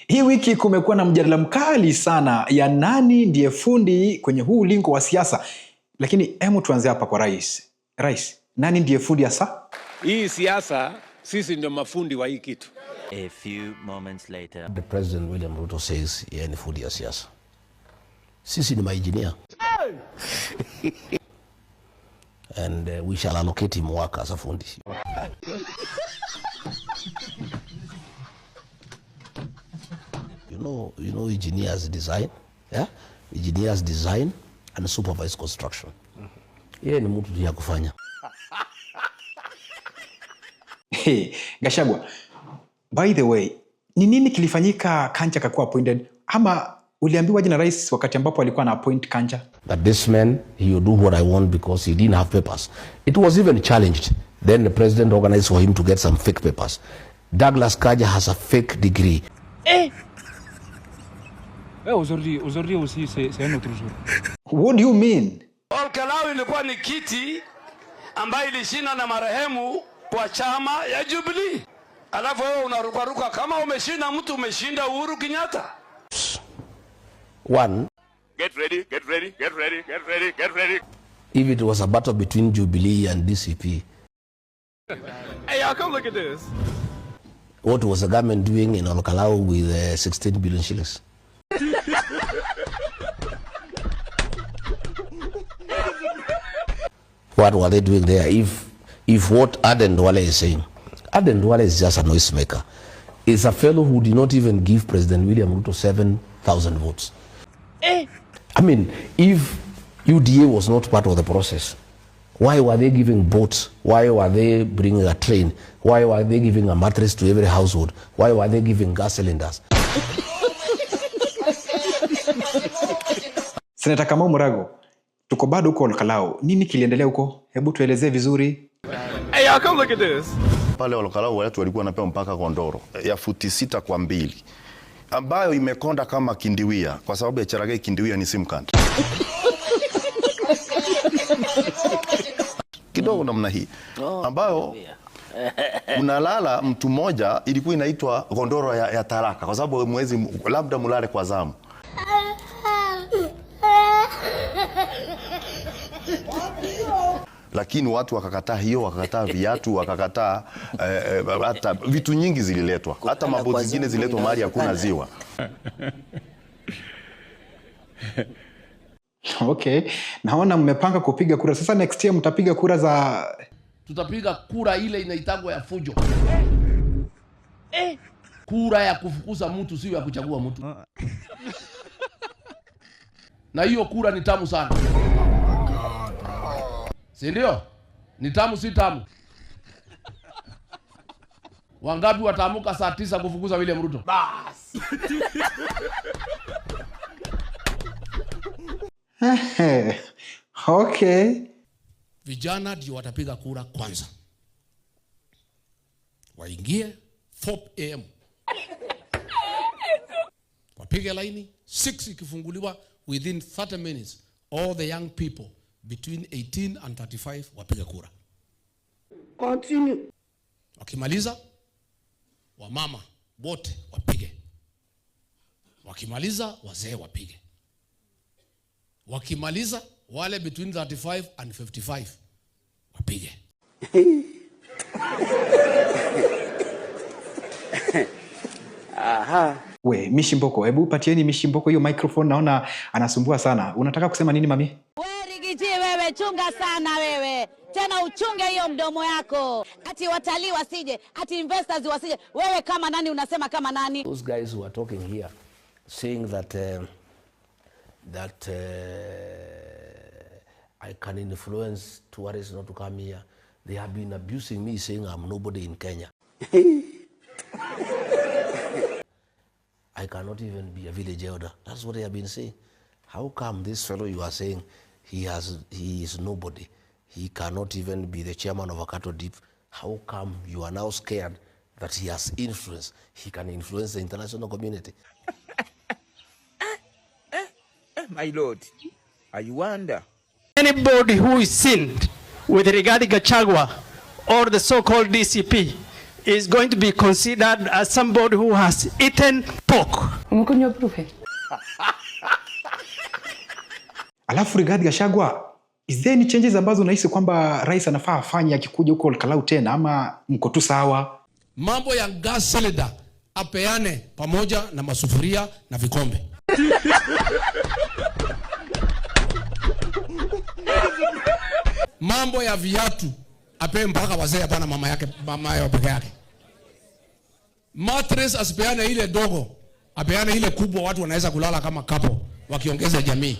Hii wiki kumekuwa na mjadala mkali sana ya nani ndiye fundi kwenye huu ulingo wa siasa. Lakini hemu tuanze hapa kwa rais. Rais, nani ndiye fundi hasa? Hii siasa sisi ndio mafundi wa hii kitu. A few moments later. The President William Ruto says yeye ni fundi ya siasa. Sisi ni maengineer. And we shall allocate him work as a fundi. You know engineers design, yeah? Engineers design and supervise construction. Yeye ni mtu ya kufanya. Gachagua, by the way, ni nini kilifanyika Kanja akakuwa appointed? Ama uliambiwa jina rais wakati ambapo alikuwa na appoint Kanja? That this man, he will do what I want because he didn't have papers. It was even challenged. Then the president organized for him to get some fake papers. Douglas Kanja has a fake degree. Aujourd'hui aussi, c'est un autre jour. What do you mean? Olkalau ilikuwa ni kiti ambayo ilishinda na marehemu kwa chama ya Jubilee. Alafu wewe unarukaruka kama umeshinda mtu umeshinda Uhuru Kenyatta. One. Get ready. If it was a battle between Jubilee and DCP. Hey, y'all come look at this. What was the government doing in Olkalau with 16 billion shillings? What were they doing there? If what Aden Duale is saying, Aden Duale is just a noisemaker. It's a fellow who did not even give President William Ruto 7,000 votes. I mean, if UDA was not part of the process, why were they giving boats? Why were they bringing a train? Why were they giving a mattress to every household? Why were they giving gas cylinders? Seneta Kamau Murago, tuko bado huko Olkalau. Nini kiliendelea huko? Hebu tuelezee vizuri. Hey, y'all come look at this. Pale Olkalau watu walikuwa wanapewa mpaka kondoro ya futi 6 kwa 2 ambayo imekonda kama kindiwia kwa sababu ya Cherargei kindiwia ni sim card. Kidogo namna hii ambayo unalala mtu mmoja ilikuwa inaitwa kondoro ya taraka kwa sababu mwezi labda mulale kwa zamu. Lakini watu wakakataa hiyo, wakakataa viatu, wakakataa hata vitu nyingi zililetwa. Hata mambo zingine zililetwa mahali hakuna ziwa. Okay. Naona mmepanga kupiga kura. Sasa next year mtapiga kura za... Tutapiga kura ile inaitagwa ya fujo. Kura ya kufukuza mtu sio ya kuchagua mtu. Na hiyo kura ni tamu sana. Si ndio? Ni tamu si tamu? Wangapi wataamuka saa 9 kufukuza William Ruto? Bas. Okay. Vijana ndio watapiga kura kwanza. Waingie 4 am. Wapige laini 6 ikifunguliwa within 30 minutes all the young people between 18 and 35 wapige kura. Continue. Wakimaliza wamama wote wapige. Wakimaliza wazee wapige. Wakimaliza wale between 35 and 55 wapige. Aha. We, Mishi Mboko, hebu patieni Mishi Mboko hiyo microphone, naona anasumbua sana. Unataka kusema nini mami? Rigiji wewe, chunga sana wewe. Tena uchunge hiyo mdomo yako. Ati watalii wasije, ati investors wasije. Wewe kama nani unasema kama nani? Those guys who are talking here saying that I can influence tourists not to come here. They have been abusing me saying I'm nobody in Kenya. I cannot even be a village elder. That's what they have been saying. How come this fellow you are saying he is nobody? He cannot even be the chairman of a cattle dip. How come you are now scared that he has influence? He can influence the international community. My lord, I wonder. Anybody who is seen with regarding Gachagua or the so-called DCP is going to be considered as somebody who has eaten pork. Alafu Rigathi Gachagua, is there any changes ambazo unahisi kwamba rais anafaa afanye akikuja huko Kalau tena, ama mko tu sawa? Mambo ya gas cylinder apeane pamoja na masufuria na vikombe. Mambo ya viatu apeane mpaka wazee, hapana mama yao peke yake. Mattress asipeane ile dogo, apeane ile kubwa, watu wanaweza kulala kama kapo wakiongeza jamii.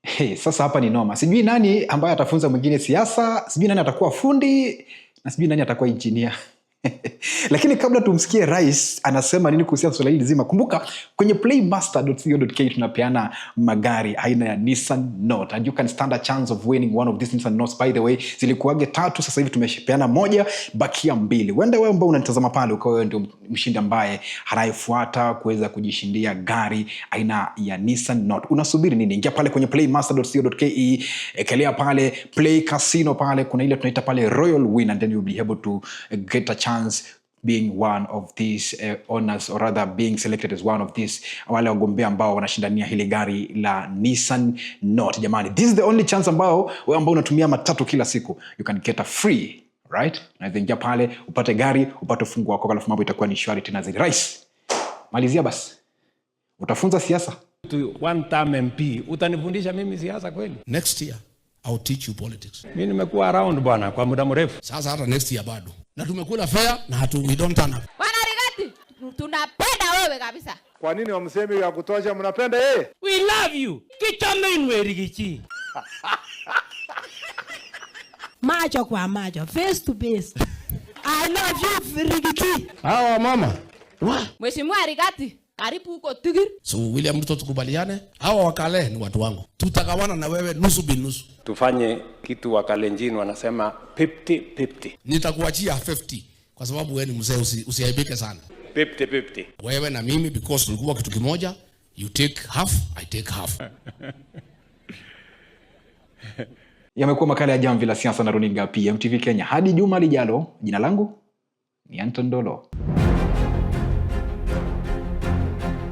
Hey, sasa hapa ni noma. Sijui nani ambaye atafunza mwingine siasa, sijui nani atakuwa fundi, na sijui nani atakuwa engineer. Lakini kabla tumsikie rais anasema nini kuhusiana swala hili zima, kumbuka kwenye playmaster.co.ke tunapeana magari aina ya Nissan Note, and you can stand a chance of winning one of these Nissan Notes. By the way, zilikuwage 3, sasa hivi tumepeana 1, bakia 2. Wenda wewe ambao unanitazama pale ukawa wewe ndio mshindi ambaye anayefuata kuweza kujishindia gari aina ya Nissan Note. Unasubiri nini? Ingia pale kwenye playmaster.co.ke, ekelea pale play casino, pale kuna ile tunaita pale Royal Win, and then you'll be able to get a chance being one of these owners, or rather being selected as one of these wale wagombea ambao wanashindania hili gari la Nissan Note. Jamani, this is the only chance ambao wewe ambao unatumia matatu kila siku, you can get a free, right? Na ingia pale upate gari, upate fungu wako, alafu mambo itakuwa ni shwari tena zaidi. Rais, malizia basi. Utafunza siasa? One term MP, utanifundisha mimi siasa kweli? Next year I'll teach you politics. Mimi nimekuwa around bwana kwa muda mrefu. Sasa hata next year bado. Na tumekula fair na we don't turn up. Bwana Rigathi, tunapenda wewe kabisa. Kwa nini wamsemi ya kutosha mnapenda yeye? We love you. Kichame inwe Rigathi. Macho kwa macho, face to face. I love you Rigathi. Hawa mama. Mheshimiwa Rigathi, karibu huko Tigiri. So William Ruto tukubaliane, hawa wakale ni watu wangu. Tutagawana na wewe nusu binusu. Tufanye kitu Wakalenjin wanasema 50-50. Nitakuachia 50 kwa sababu wewe ni mzee, usiaibike sana. 50-50. Wewe na mimi, because tulikuwa kitu kimoja, you take half, I take half. Yamekuwa makala ya Jamvi la Siasa na runinga PMTV Kenya. Hadi juma lijalo, jina langu ni Anton Dolo.